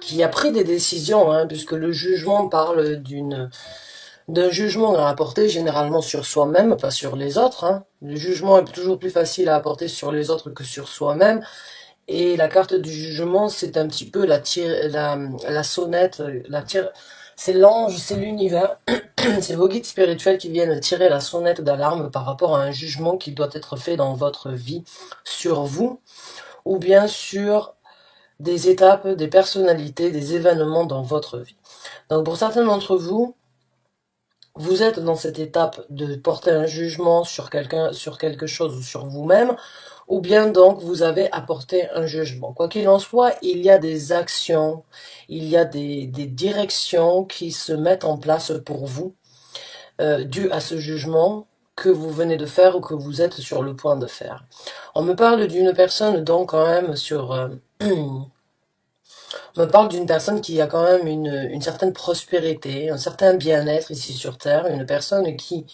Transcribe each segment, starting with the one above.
qui a pris des décisions, hein, puisque le jugement parle d'un jugement à apporter généralement sur soi-même, pas sur les autres. Hein. Le jugement est toujours plus facile à apporter sur les autres que sur soi-même. Et la carte du jugement, c'est un petit peu la sonnette, c'est l'ange, c'est l'univers, c'est vos guides spirituels qui viennent tirer la sonnette d'alarme par rapport à un jugement qui doit être fait dans votre vie sur vous, ou bien sur des étapes, des personnalités, des événements dans votre vie. Donc pour certains d'entre vous, vous êtes dans cette étape de porter un jugement sur quelqu'un, sur quelque chose ou sur vous-même, ou bien donc vous avez apporté un jugement. Quoi qu'il en soit, il y a des actions, il y a des directions qui se mettent en place pour vous, dues à ce jugement que vous venez de faire ou que vous êtes sur le point de faire. On me parle d'une personne donc quand même on me parle d'une personne qui a quand même une certaine prospérité, un certain bien-être ici sur Terre, une personne qui,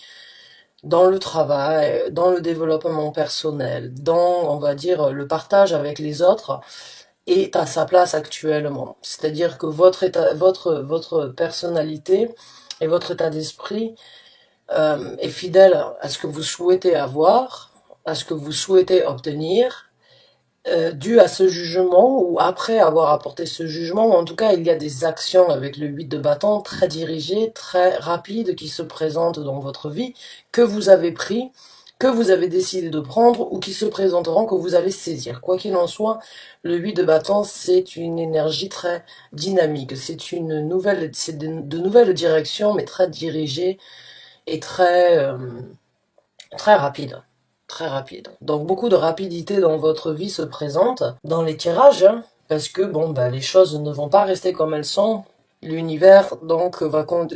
dans le travail, dans le développement personnel, dans, on va dire, le partage avec les autres, est à sa place actuellement. C'est-à-dire que votre personnalité et votre état d'esprit est fidèle à ce que vous souhaitez avoir, à ce que vous souhaitez obtenir, dû à ce jugement ou après avoir apporté ce jugement, ou en tout cas il y a des actions avec le 8 de bâton très dirigées, très rapides qui se présentent dans votre vie, que vous avez pris, que vous avez décidé de prendre ou qui se présenteront, que vous allez saisir. Quoi qu'il en soit, le 8 de bâton c'est une énergie très dynamique, c'est de nouvelles directions mais très dirigées et très rapide. Très rapide. Donc beaucoup de rapidité dans votre vie se présente dans les tirages, hein, parce que bon, bah, les choses ne vont pas rester comme elles sont. L'univers donc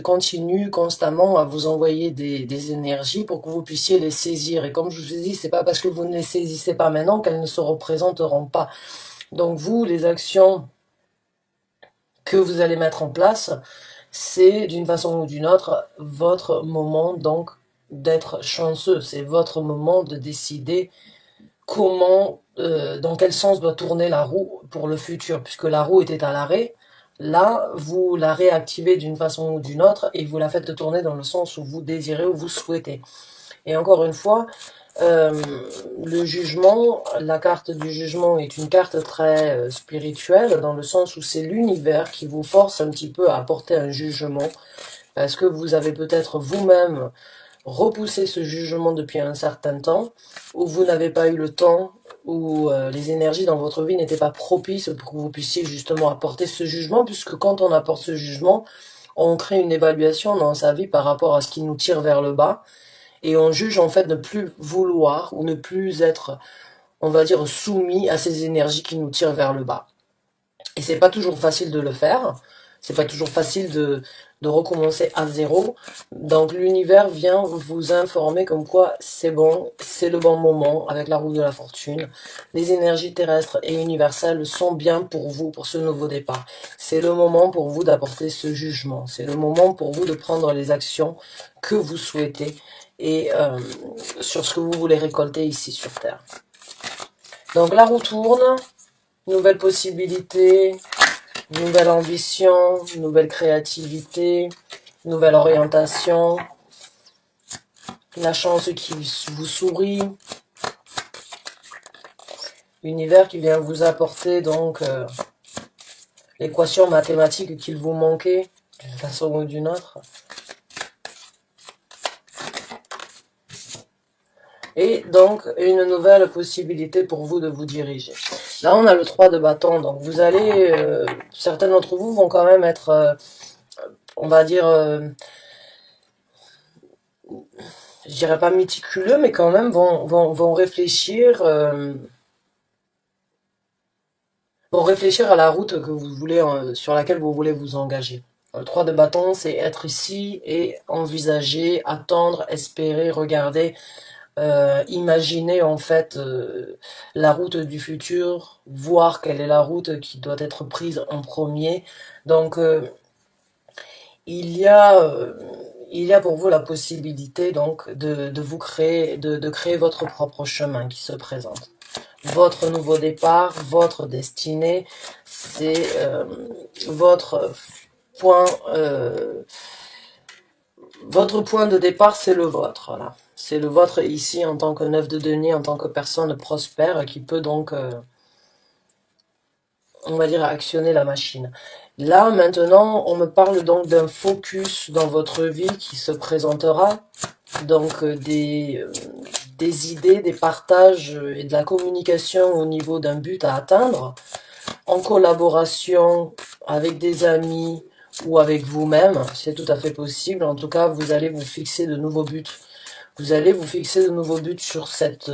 continue constamment à vous envoyer des énergies pour que vous puissiez les saisir. Et comme je vous ai dit, c'est pas parce que vous ne les saisissez pas maintenant qu'elles ne se représenteront pas. Donc vous, les actions que vous allez mettre en place, c'est d'une façon ou d'une autre votre moment donc d'être chanceux. C'est votre moment de décider comment, dans quel sens doit tourner la roue pour le futur, puisque la roue était à l'arrêt. Là, vous la réactivez d'une façon ou d'une autre et vous la faites tourner dans le sens où vous désirez, où vous souhaitez. Et encore une fois, le jugement, la carte du jugement est une carte très spirituelle, dans le sens où c'est l'univers qui vous force un petit peu à apporter un jugement, parce que vous avez peut-être vous-même repoussé ce jugement depuis un certain temps, ou vous n'avez pas eu le temps, ou les énergies dans votre vie n'étaient pas propices pour que vous puissiez justement apporter ce jugement, puisque quand on apporte ce jugement, on crée une évaluation dans sa vie par rapport à ce qui nous tire vers le bas, et on juge en fait ne plus vouloir ou ne plus être, on va dire, soumis à ces énergies qui nous tirent vers le bas. Et c'est pas toujours facile de le faire, c'est pas toujours facile de recommencer à zéro. Donc l'univers vient vous informer comme quoi c'est bon, c'est le bon moment avec la roue de la fortune. Les énergies terrestres et universelles sont bien pour vous, pour ce nouveau départ. C'est le moment pour vous d'apporter ce jugement. C'est le moment pour vous de prendre les actions que vous souhaitez et sur ce que vous voulez récolter ici sur Terre. Donc la roue tourne, nouvelles possibilités, nouvelle ambition, nouvelle créativité, nouvelle orientation, la chance qui vous sourit, l'univers qui vient vous apporter donc l'équation mathématique qu'il vous manquait d'une façon ou d'une autre. Et donc, une nouvelle possibilité pour vous de vous diriger. Là, on a le 3 de bâton, donc vous allez, certains d'entre vous vont quand même être, on va dire, je dirais pas méticuleux, mais quand même vont réfléchir, à la route que vous voulez, sur laquelle vous voulez vous engager. Le 3 de bâton, c'est être ici et envisager, attendre, espérer, regarder, imaginer en fait la route du futur, voir quelle est la route qui doit être prise en premier. Donc il y a pour vous la possibilité donc de vous créer, de créer votre propre chemin qui se présente. votre nouveau départ, votre destinée, c'est votre point de départ, c'est le vôtre, voilà. C'est le vôtre ici en tant que 9 de denier, en tant que personne prospère qui peut donc, on va dire, actionner la machine. Là, maintenant, on me parle donc d'un focus dans votre vie qui se présentera, donc des idées, des partages et de la communication au niveau d'un but à atteindre, en collaboration avec des amis ou avec vous-même, c'est tout à fait possible. En tout cas, vous allez vous fixer de nouveaux buts. Vous allez vous fixer de nouveaux buts sur cette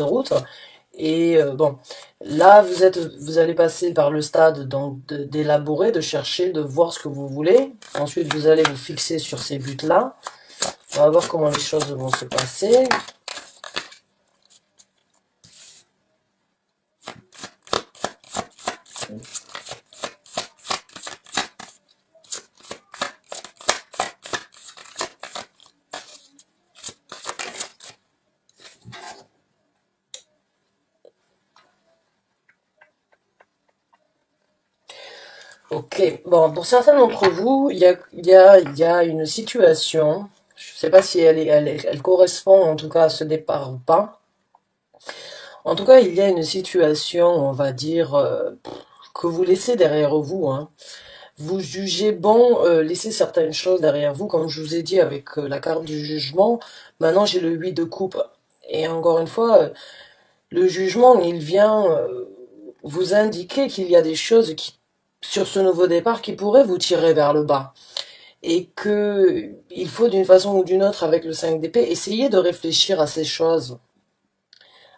route. Et bon, là, vous allez passer par le stade donc d'élaborer, de chercher, de voir ce que vous voulez. Ensuite, vous allez vous fixer sur ces buts-là. On va voir comment les choses vont se passer. Ok, bon, pour certains d'entre vous, il y a une situation, je ne sais pas si elle correspond en tout cas à ce départ ou pas. En tout cas, il y a une situation, on va dire, que vous laissez derrière vous, hein. Vous jugez bon laisser certaines choses derrière vous, comme je vous ai dit avec la carte du jugement. Maintenant, j'ai le 8 de coupe. Et encore une fois, le jugement, il vient vous indiquer qu'il y a des choses sur ce nouveau départ qui pourraient vous tirer vers le bas. Et que il faut d'une façon ou d'une autre, avec le 5 d'épée, essayer de réfléchir à ces choses.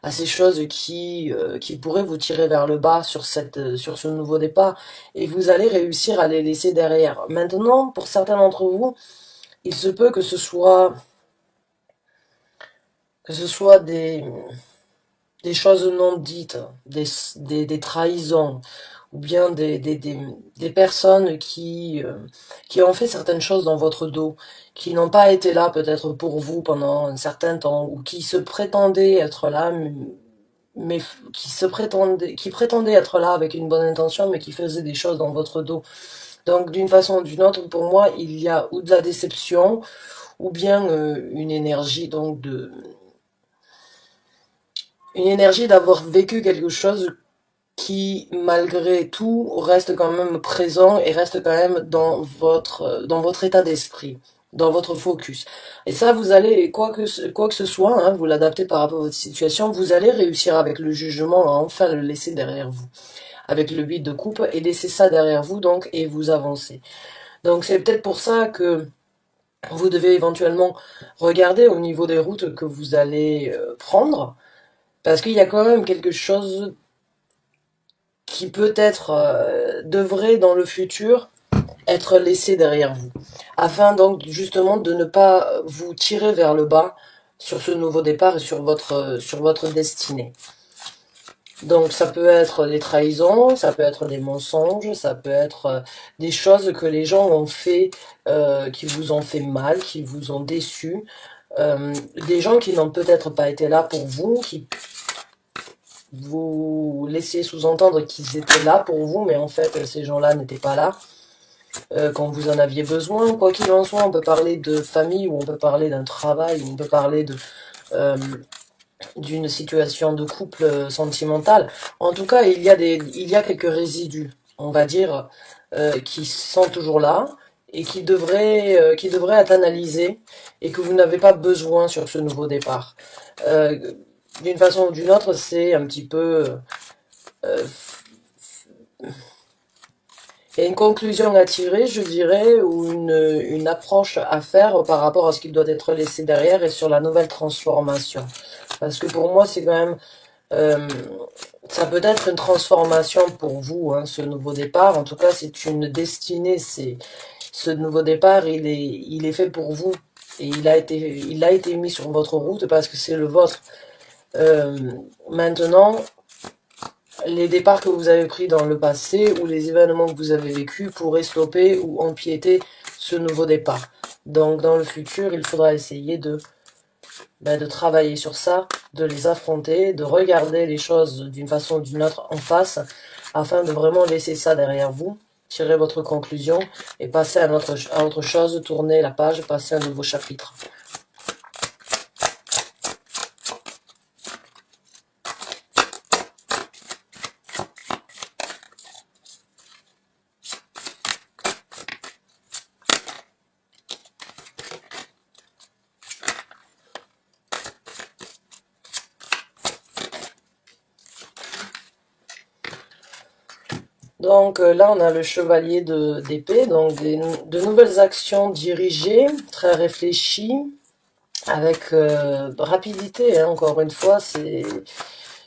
À ces choses qui pourraient vous tirer vers le bas sur ce nouveau départ. Et vous allez réussir à les laisser derrière. Maintenant, pour certains d'entre vous, il se peut que ce soit des choses non dites, des trahisons, ou bien des personnes qui ont fait certaines choses dans votre dos, qui n'ont pas été là peut-être pour vous pendant un certain temps, ou qui se prétendaient être là, mais qui prétendaient être là avec une bonne intention, mais qui faisaient des choses dans votre dos. Donc d'une façon ou d'une autre, pour moi, il y a ou de la déception, ou bien une énergie d'avoir vécu quelque chose qui, malgré tout, reste quand même présent et reste quand même dans votre état d'esprit, dans votre focus. Et ça, vous allez, quoi que ce soit, hein, vous l'adaptez par rapport à votre situation, vous allez réussir avec le jugement à enfin le laisser derrière vous. Avec le 8 de coupe, et laisser ça derrière vous, donc, et vous avancez. Donc c'est peut-être pour ça que vous devez éventuellement regarder au niveau des routes que vous allez prendre, parce qu'il y a quand même quelque chose qui peut-être devrait dans le futur être laissé derrière vous, afin donc justement de ne pas vous tirer vers le bas sur ce nouveau départ et sur votre destinée. Donc ça peut être des trahisons, ça peut être des mensonges, ça peut être des choses que les gens ont fait, qui vous ont fait mal, qui vous ont déçu, des gens qui n'ont peut-être pas été là pour vous, qui vous laissiez sous-entendre qu'ils étaient là pour vous, mais en fait ces gens-là n'étaient pas là quand vous en aviez besoin. Quoi qu'il en soit, on peut parler de famille, ou on peut parler d'un travail, ou on peut parler d'une situation de couple sentimentale. En tout cas, il y a quelques résidus, on va dire, qui sont toujours là et qui devraient être analysés, et que vous n'avez pas besoin sur ce nouveau départ. D'une façon ou d'une autre, c'est un petit peu... il y a une conclusion à tirer, je dirais, ou une approche à faire par rapport à ce qui doit être laissé derrière et sur la nouvelle transformation. Parce que pour moi, c'est quand même... ça peut être une transformation pour vous, hein, ce nouveau départ. En tout cas, c'est une destinée. Ce nouveau départ, il est fait pour vous. Et il a été mis sur votre route parce que c'est le vôtre. Maintenant, les départs que vous avez pris dans le passé ou les événements que vous avez vécus pourraient stopper ou empiéter ce nouveau départ. Donc dans le futur, il faudra essayer de ben, de travailler sur ça, de les affronter, de regarder les choses d'une façon ou d'une autre en face, afin de vraiment laisser ça derrière vous, tirer votre conclusion et passer à autre chose, tourner la page, passer à un nouveau chapitre. Donc là, on a le chevalier d'épée, donc de nouvelles actions dirigées, très réfléchies, avec rapidité, hein, encore une fois,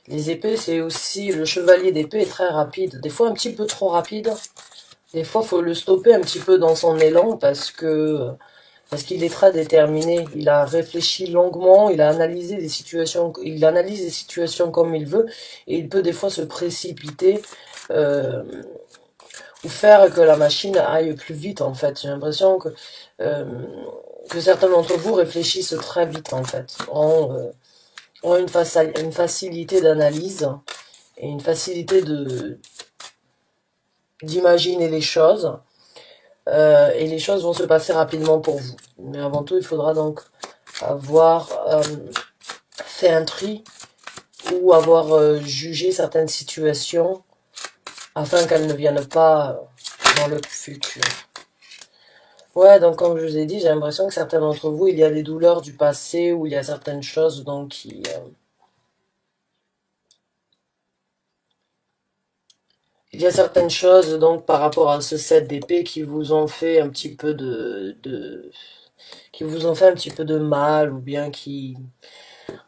les épées, c'est aussi, le chevalier d'épée est très rapide, des fois un petit peu trop rapide, des fois il faut le stopper un petit peu dans son élan, parce qu'il est très déterminé, il a réfléchi longuement, il a analysé les situations, il analyse les situations comme il veut, et il peut des fois se précipiter, euh, ou faire que la machine aille plus vite en fait. J'ai l'impression euh, que certains d'entre vous réfléchissent très vite en fait, ont une facilité d'analyse et une facilité d'imaginer les choses, et les choses vont se passer rapidement pour vous. Mais avant tout, il faudra donc avoir fait un tri ou avoir jugé certaines situations afin qu'elles ne viennent pas dans le futur. Ouais, donc comme je vous ai dit, j'ai l'impression que certains d'entre vous, il y a des douleurs du passé ou il y a certaines choses donc il y a certaines choses donc par rapport à ce set d'épée qui vous ont fait un petit peu qui vous ont fait un petit peu de mal ou bien qui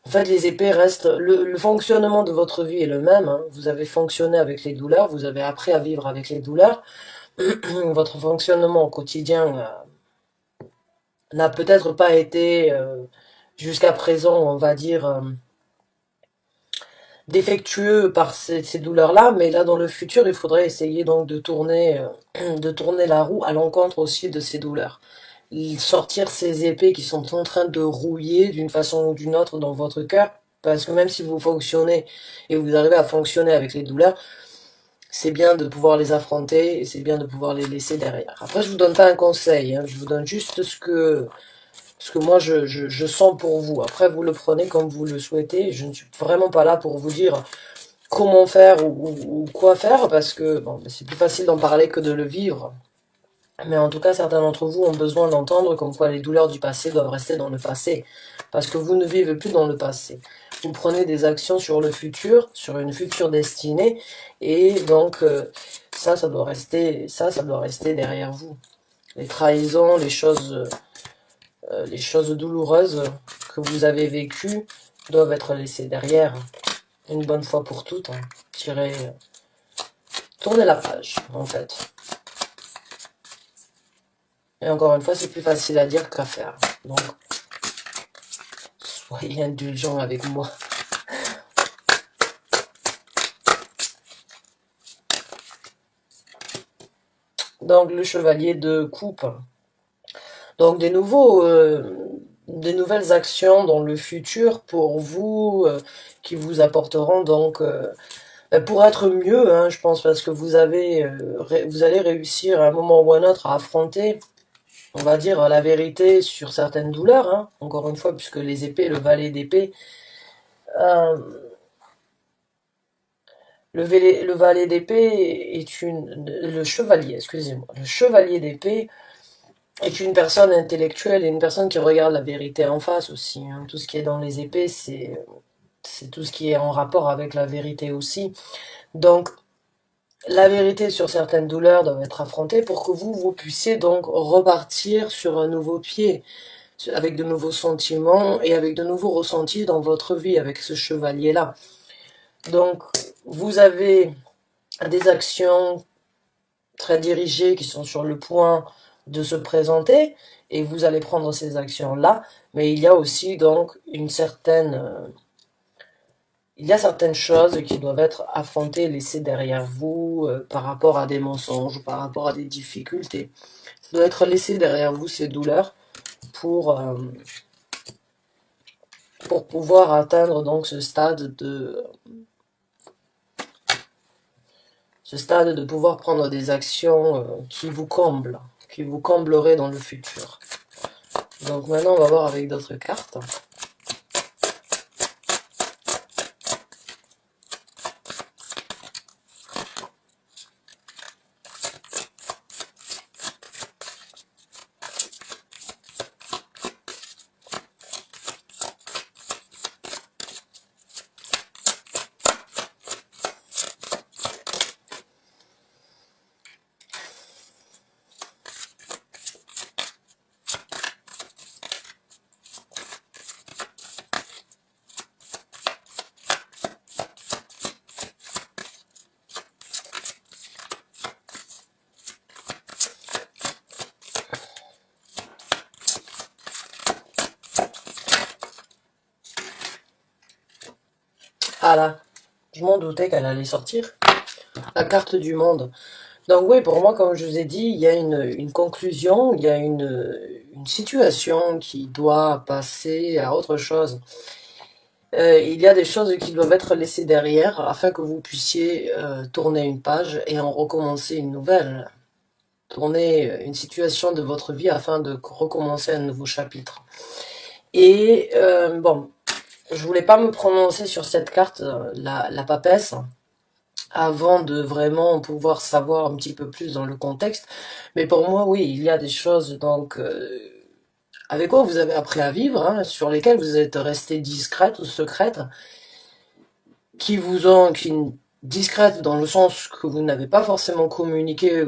en fait les épées restent le fonctionnement de votre vie est le même, hein. Vous avez fonctionné avec les douleurs, vous avez appris à vivre avec les douleurs. Votre fonctionnement au quotidien n'a peut-être pas été jusqu'à présent, on va dire, défectueux par ces douleurs-là, mais là dans le futur, il faudrait essayer donc de tourner la roue à l'encontre aussi de ces douleurs. Sortir ces épées qui sont en train de rouiller d'une façon ou d'une autre dans votre cœur, parce que même si vous fonctionnez et vous arrivez à fonctionner avec les douleurs, c'est bien de pouvoir les affronter et c'est bien de pouvoir les laisser derrière. Après, je vous donne pas un conseil, hein, je vous donne juste ce que moi je sens pour vous. Après, vous le prenez comme vous le souhaitez. Je ne suis vraiment pas là pour vous dire comment faire ou quoi faire, parce que bon, c'est plus facile d'en parler que de le vivre. Mais en tout cas, certains d'entre vous ont besoin d'entendre comme quoi les douleurs du passé doivent rester dans le passé, parce que vous ne vivez plus dans le passé. Vous prenez des actions sur le futur, sur une future destinée, et donc ça doit rester, ça doit rester derrière vous. Les trahisons, les choses douloureuses que vous avez vécues doivent être laissées derrière, une bonne fois pour toutes. Hein. Tourner la page, en fait. Et encore une fois, c'est plus facile à dire qu'à faire. Donc, soyez indulgents avec moi. Donc, le chevalier de coupe. Donc, des nouvelles actions dans le futur pour vous, qui vous apporteront donc, pour être mieux, hein, je pense, parce que vous allez réussir à un moment ou à un autre à affronter, on va dire, la vérité sur certaines douleurs, hein, encore une fois, puisque les épées, le valet d'épée, euh, le valet d'épée le chevalier, excusez-moi, le chevalier d'épée est une personne intellectuelle et une personne qui regarde la vérité en face aussi, hein. Tout ce qui est dans les épées, c'est tout ce qui est en rapport avec la vérité aussi. Donc, la vérité sur certaines douleurs doit être affrontée pour que vous puissiez donc repartir sur un nouveau pied, avec de nouveaux sentiments et avec de nouveaux ressentis dans votre vie avec ce chevalier-là. Donc, vous avez des actions très dirigées qui sont sur le point de se présenter et vous allez prendre ces actions-là, mais il y a aussi donc il y a certaines choses qui doivent être affrontées, laissées derrière vous par rapport à des mensonges, par rapport à des difficultés. Ça doit être laissé derrière vous ces douleurs pour pour pouvoir atteindre donc ce stade de pouvoir prendre des actions qui vous comblent, qui vous combleraient dans le futur. Donc maintenant, on va voir avec d'autres cartes. Ah là, je m'en doutais qu'elle allait sortir. La carte du monde. Donc oui, pour moi, comme je vous ai dit, il y a une conclusion, il y a une situation qui doit passer à autre chose. Il y a des choses qui doivent être laissées derrière afin que vous puissiez tourner une page et en recommencer une nouvelle. Tourner une situation de votre vie afin de recommencer un nouveau chapitre. Et bon, je voulais pas me prononcer sur cette carte, la papesse, avant de vraiment pouvoir savoir un petit peu plus dans le contexte. Mais pour moi, oui, il y a des choses donc avec quoi vous avez appris à vivre, hein, sur lesquelles vous êtes resté discrète ou secrète, qui discrète dans le sens que vous n'avez pas forcément communiqué,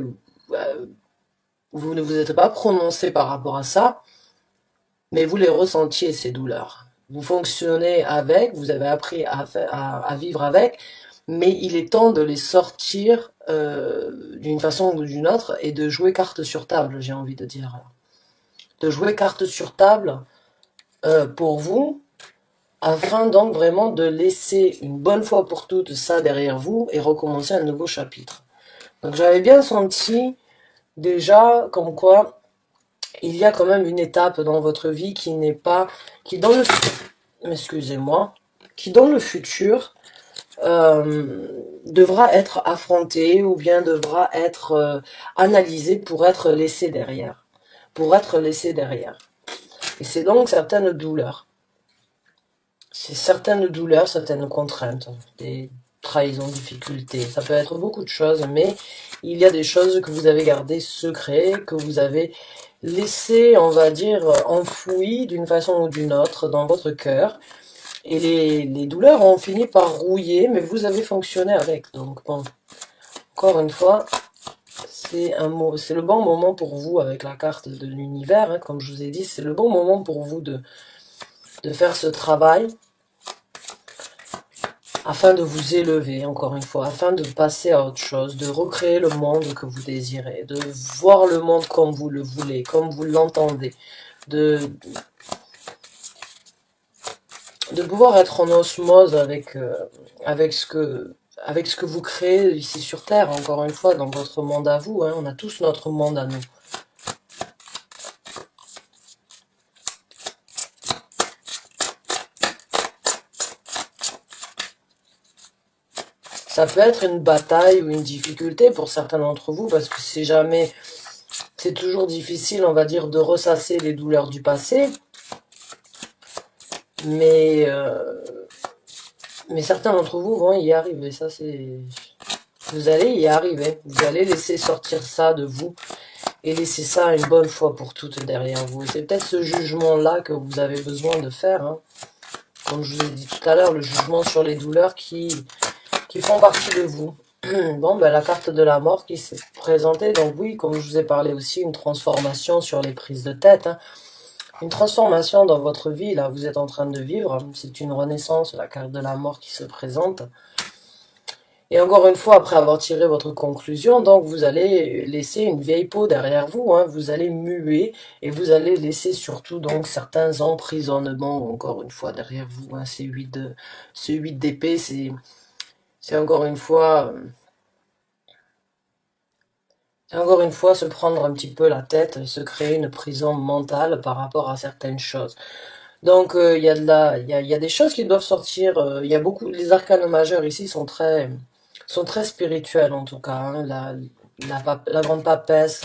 vous ne vous êtes pas prononcé par rapport à ça, mais vous les ressentiez, ces douleurs. Vous fonctionnez avec, vous avez appris à vivre avec, mais il est temps de les sortir d'une façon ou d'une autre et de jouer carte sur table, j'ai envie de dire. De jouer carte sur table pour vous, afin donc vraiment de laisser une bonne fois pour toutes ça derrière vous et recommencer un nouveau chapitre. Donc j'avais bien senti déjà comme quoi il y a quand même une étape dans votre vie qui n'est pas, qui dans le, excusez-moi, qui dans le futur devra être affrontée ou bien devra être analysée pour être laissée derrière. Pour être laissée derrière. Et c'est donc certaines douleurs. C'est certaines douleurs, certaines contraintes, des trahisons, difficultés. Ça peut être beaucoup de choses, mais il y a des choses que vous avez gardées secrètes, que vous avez laissées, on va dire, enfouies d'une façon ou d'une autre dans votre cœur. Et les douleurs ont fini par rouiller, mais vous avez fonctionné avec. Donc bon, encore une fois, c'est le bon moment pour vous avec la carte de l'univers, hein, comme je vous ai dit, c'est le bon moment pour vous de faire ce travail afin de vous élever, encore une fois, afin de passer à autre chose, de recréer le monde que vous désirez, de voir le monde comme vous le voulez, comme vous l'entendez, de pouvoir être en osmose avec ce que vous créez ici sur Terre, encore une fois, dans votre monde à vous, hein, on a tous notre monde à nous. Ça peut être une bataille ou une difficulté pour certains d'entre vous, parce que c'est toujours difficile, on va dire, de ressasser les douleurs du passé, mais certains d'entre vous vont y arriver, ça c'est... Vous allez y arriver, vous allez laisser sortir ça de vous, et laisser ça une bonne fois pour toutes derrière vous. C'est peut-être ce jugement-là que vous avez besoin de faire, hein. Comme je vous ai dit tout à l'heure, le jugement sur les douleurs qui font partie de vous. Bon, ben la carte de la mort qui s'est présentée, donc oui, comme je vous ai parlé aussi, une transformation sur les prises de tête, hein. Une transformation dans votre vie, là, vous êtes en train de vivre, c'est une renaissance, la carte de la mort qui se présente. Et encore une fois, après avoir tiré votre conclusion, donc vous allez laisser une vieille peau derrière vous, hein, vous allez muer, et vous allez laisser surtout donc certains emprisonnements, encore une fois, derrière vous, hein, ces 8 d'épée, c'est encore une fois... encore une fois, se prendre un petit peu la tête et se créer une prison mentale par rapport à certaines choses. Donc il y a il y a des choses qui doivent sortir. Il y a beaucoup, les arcanes majeurs ici sont très spirituels en tout cas, hein. La grande papesse,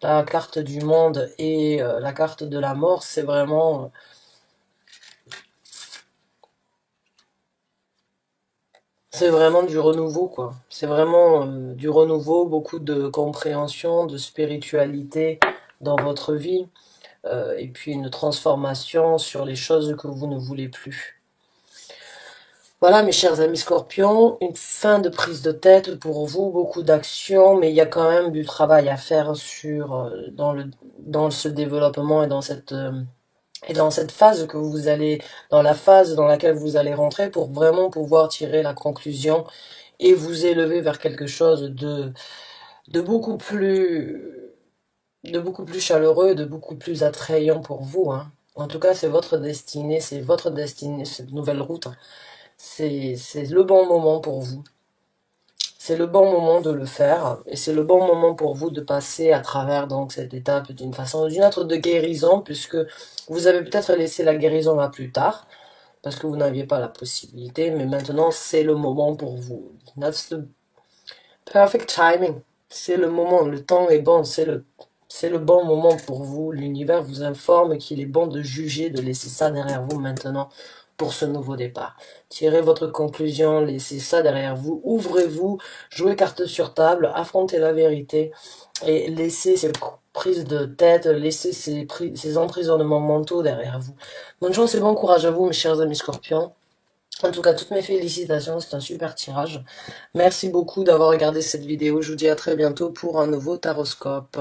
la carte du monde et la carte de la mort, c'est vraiment du renouveau quoi. C'est vraiment du renouveau, beaucoup de compréhension, de spiritualité dans votre vie, et puis une transformation sur les choses que vous ne voulez plus. Voilà mes chers amis scorpions, une fin de prise de tête pour vous, beaucoup d'actions, mais il y a quand même du travail à faire sur dans ce développement et dans cette phase que vous allez, dans la phase dans laquelle vous allez rentrer pour vraiment pouvoir tirer la conclusion et vous élever vers quelque chose de beaucoup plus, de beaucoup plus chaleureux, de beaucoup plus attrayant pour vous, hein. En tout cas, c'est votre destinée, cette nouvelle route. C'est le bon moment pour vous. C'est le bon moment de le faire et c'est le bon moment pour vous de passer à travers donc cette étape d'une façon ou d'une autre de guérison puisque vous avez peut-être laissé la guérison à plus tard parce que vous n'aviez pas la possibilité, mais maintenant c'est le moment pour vous. That's the perfect timing. C'est le moment, le temps est bon, c'est le bon moment pour vous. L'univers vous informe qu'il est bon de juger, de laisser ça derrière vous maintenant pour ce nouveau départ. Tirez votre conclusion, laissez ça derrière vous, ouvrez-vous, jouez carte sur table, affrontez la vérité et laissez ces prises de tête, laissez ces emprisonnements mentaux derrière vous. Bonne chance et bon courage à vous, mes chers amis scorpions. En tout cas, toutes mes félicitations, c'est un super tirage. Merci beaucoup d'avoir regardé cette vidéo. Je vous dis à très bientôt pour un nouveau taroscope.